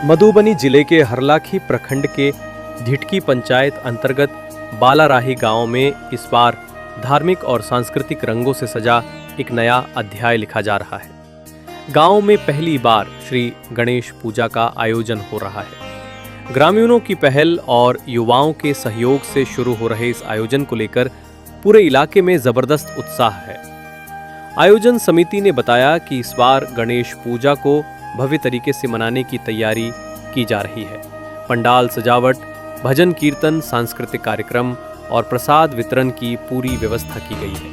मधुबनी जिले के हरलाखी प्रखंड के ढिटकी पंचायत अंतर्गत बालाराही गांव में इस बार धार्मिक और सांस्कृतिक रंगों से सजा एक नया अध्याय लिखा जा रहा है। गांव में पहली बार श्री गणेश पूजा का आयोजन हो रहा है। ग्रामीणों की पहल और युवाओं के सहयोग से शुरू हो रहे इस आयोजन को लेकर पूरे इलाके में जबरदस्त उत्साह है। आयोजन समिति ने बताया कि इस बार गणेश पूजा को भव्य तरीके से मनाने की तैयारी की जा रही है। पंडाल सजावट, भजन कीर्तन, सांस्कृतिक कार्यक्रम और प्रसाद वितरण की पूरी व्यवस्था की गई है।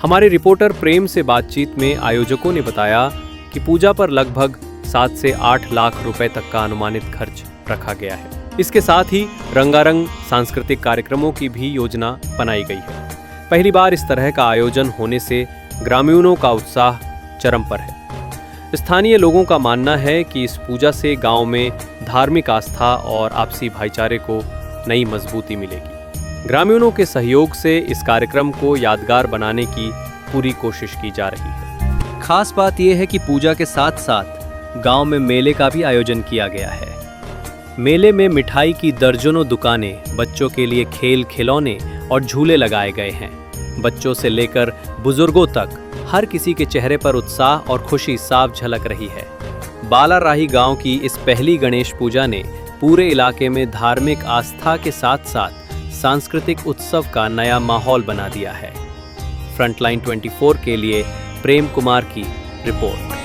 हमारे रिपोर्टर प्रेम से बातचीत में आयोजकों ने बताया कि पूजा पर लगभग 7 से 8 लाख रुपए तक का अनुमानित खर्च रखा गया है। इसके साथ ही रंगारंग सांस्कृतिक कार्यक्रमों की भी योजना बनाई गई है। पहली बार इस तरह का आयोजन होने से ग्रामीणों का उत्साह चरम पर है। स्थानीय लोगों का मानना है कि इस पूजा से गांव में धार्मिक आस्था और आपसी भाईचारे को नई मजबूती मिलेगी। ग्रामीणों के सहयोग से इस कार्यक्रम को यादगार बनाने की पूरी कोशिश की जा रही है। खास बात यह है कि पूजा के साथ साथ गांव में मेले का भी आयोजन किया गया है। मेले में मिठाई की दर्जनों दुकानें, बच्चों के लिए खेल खिलौने और झूले लगाए गए हैं। बच्चों से लेकर बुजुर्गों तक हर किसी के चेहरे पर उत्साह और खुशी साफ झलक रही है। बालाराही गांव की इस पहली गणेश पूजा ने पूरे इलाके में धार्मिक आस्था के साथ साथ सांस्कृतिक उत्सव का नया माहौल बना दिया है। फ्रंटलाइन 24 के लिए प्रेम कुमार की रिपोर्ट।